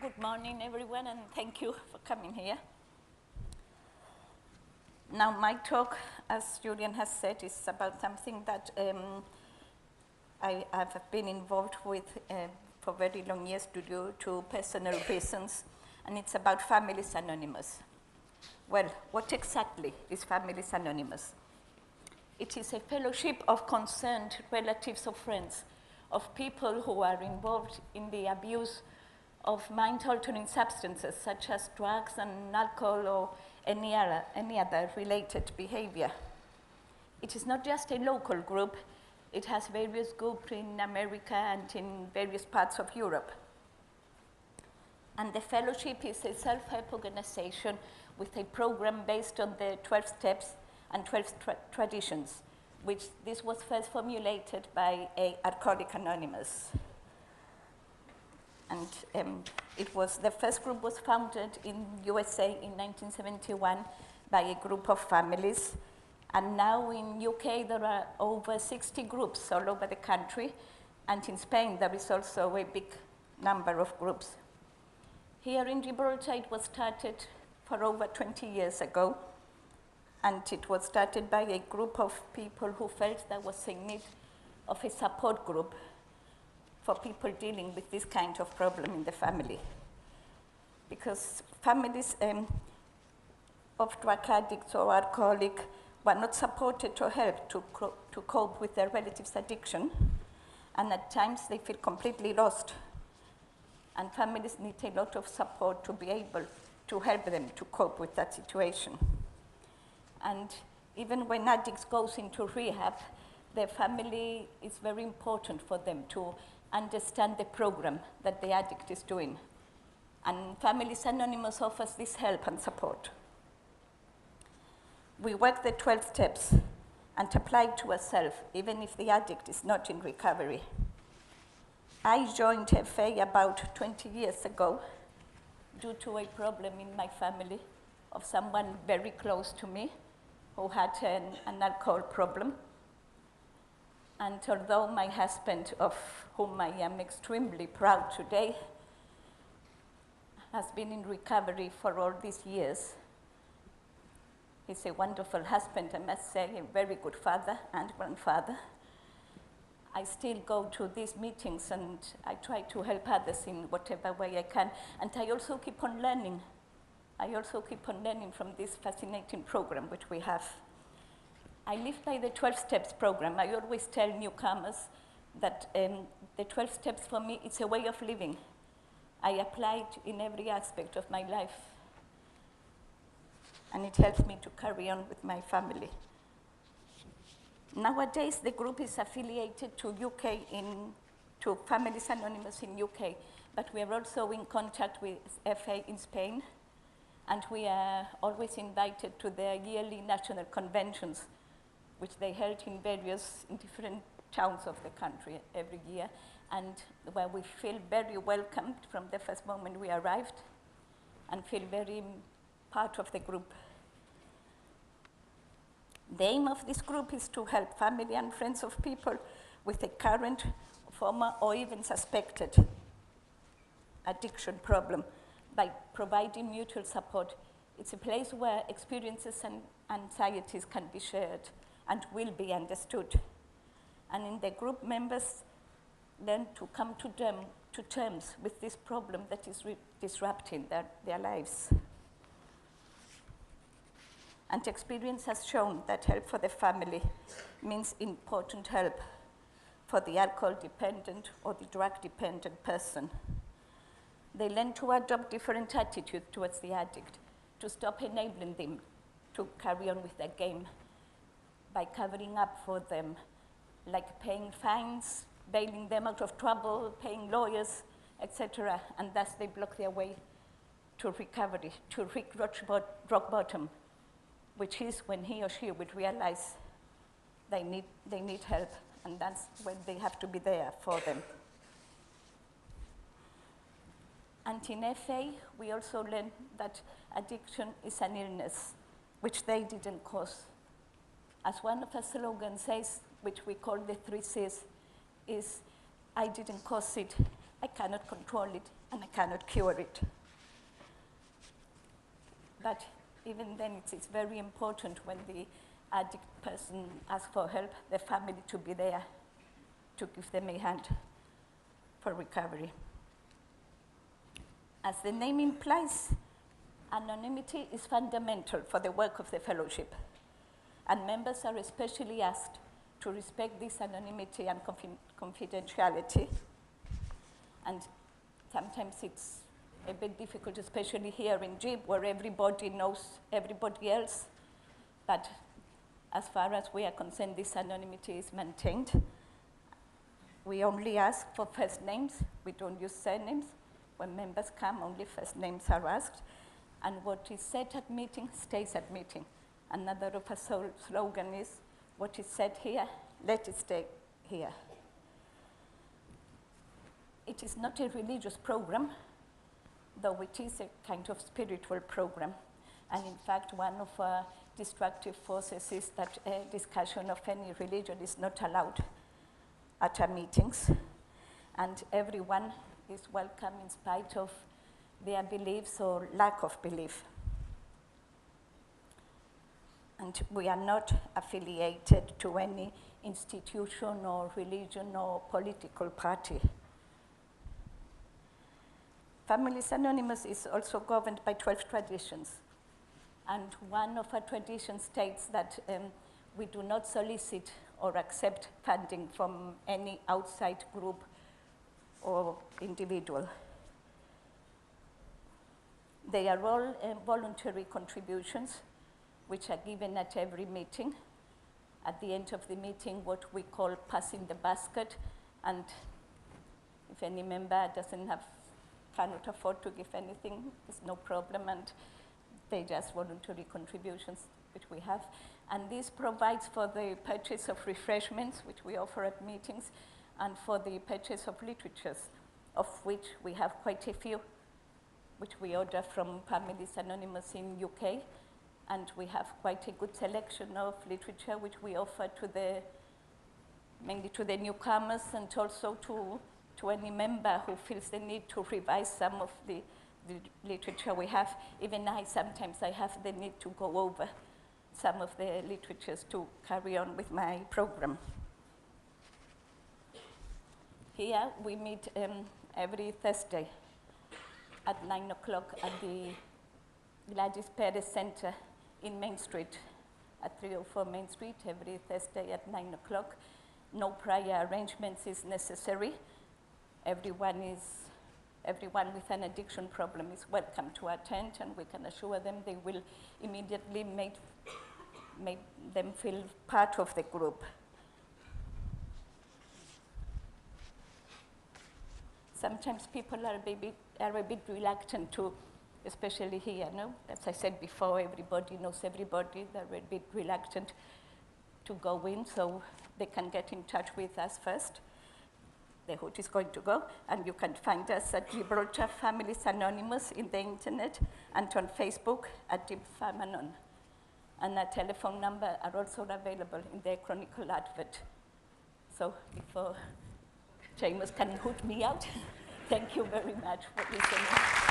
Good morning, everyone, and thank you for coming here. Now, my talk, as Julian has said, is about something that I have been involved with for very long years due to personal reasons, and it's about Families Anonymous. Well, what exactly is Families Anonymous? It is a fellowship of concerned relatives or friends of people who are involved in the abuse of mind-altering substances such as drugs and alcohol or any other related behavior. It is not just a local group, it has various groups in America and in various parts of Europe. And the fellowship is a self-help organization with a program based on the 12 steps and 12 traditions, which this was first formulated by Alcoholics Anonymous. And the first group was founded in USA in 1971 by a group of families. And now in UK, there are over 60 groups all over the country. And in Spain, there is also a big number of groups. Here in Gibraltar, it was started for over 20 years ago. And it was started by a group of people who felt there was a need of a support group for people dealing with this kind of problem in the family. Because families of drug addicts or alcoholic were not supported or helped to cope with their relatives' addiction, and at times they feel completely lost. And families need a lot of support to be able to help them to cope with that situation. And even when addicts goes into rehab, the family is very important for them to understand the program that the addict is doing. And Families Anonymous offers this help and support. We work the 12 steps and apply it to ourselves, even if the addict is not in recovery. I joined FA about 20 years ago due to a problem in my family of someone very close to me who had an alcohol problem. And although my husband, of whom I am extremely proud today, has been in recovery for all these years, he's a wonderful husband, I must say, a very good father and grandfather. I still go to these meetings and I try to help others in whatever way I can. And I also keep on learning. I also keep on learning from this fascinating program which we have. I live by the 12 steps program. I always tell newcomers that the 12 steps for me, it's a way of living. I apply it in every aspect of my life. And it helps me to carry on with my family. Nowadays, the group is affiliated to to Families Anonymous in UK, but we are also in contact with FA in Spain, and we are always invited to their yearly national conventions, which they held in different towns of the country every year, and where we feel very welcomed from the first moment we arrived, and feel very part of the group. The aim of this group is to help family and friends of people with a current, former, or even suspected addiction problem by providing mutual support. It's a place where experiences and anxieties can be shared and will be understood. And in the group, members learn to come to terms with this problem that is disrupting their lives. And experience has shown that help for the family means important help for the alcohol-dependent or the drug-dependent person. They learn to adopt different attitudes towards the addict, to stop enabling them to carry on with their game by covering up for them, like paying fines, bailing them out of trouble, paying lawyers, etc. And thus they block their way to recovery, to reach rock bottom, which is when he or she would realize they need help, and that's when they have to be there for them. And in FA, we also learned that addiction is an illness, which they didn't cause. As one of our slogans says, which we call the 3 C's, is I didn't cause it, I cannot control it, and I cannot cure it. But even then, it's very important when the addict person asks for help, the family to be there to give them a hand for recovery. As the name implies, anonymity is fundamental for the work of the fellowship, and members are especially asked to respect this anonymity and confidentiality. And sometimes it's a bit difficult, especially here in GIB, where everybody knows everybody else. But as far as we are concerned, this anonymity is maintained. We only ask for first names. We don't use surnames. When members come, only first names are asked. And what is said at meeting stays at meeting. Another of our slogan is, what is said here, let it stay here. It is not a religious program, though it is a kind of spiritual program. And in fact, one of our destructive forces is that a discussion of any religion is not allowed at our meetings. And everyone is welcome in spite of their beliefs or lack of belief. And we are not affiliated to any institution or religion or political party. Families Anonymous is also governed by 12 traditions. And one of our traditions states that we do not solicit or accept funding from any outside group or individual. They are all voluntary contributions, which are given at every meeting. At the end of the meeting, what we call passing the basket, and if any member cannot afford to give anything, it's no problem, and they just voluntary contributions which we have. And this provides for the purchase of refreshments, which we offer at meetings, and for the purchase of literatures, of which we have quite a few, which we order from Families Anonymous in UK. And we have quite a good selection of literature, which we offer to mainly to the newcomers, and also to any member who feels the need to revise some of the literature we have. Even sometimes I have the need to go over some of the literatures to carry on with my program. Here we meet every Thursday at 9 o'clock at the Gladys Perez Center in Main Street, at 304 Main Street, every Thursday at 9 o'clock. No prior arrangements is necessary. Everyone with an addiction problem is welcome to attend, and we can assure them they will immediately make them feel part of the group. Sometimes people are a bit reluctant to, especially here, no? As I said before, everybody knows everybody. They're a bit reluctant to go in, so they can get in touch with us first. The hood is going to go, and you can find us at Gibraltar Families Anonymous in the internet, and on Facebook at GibFamanon. And our telephone number are also available in the Chronicle advert. So before Seamus can hoot me out, thank you very much for listening.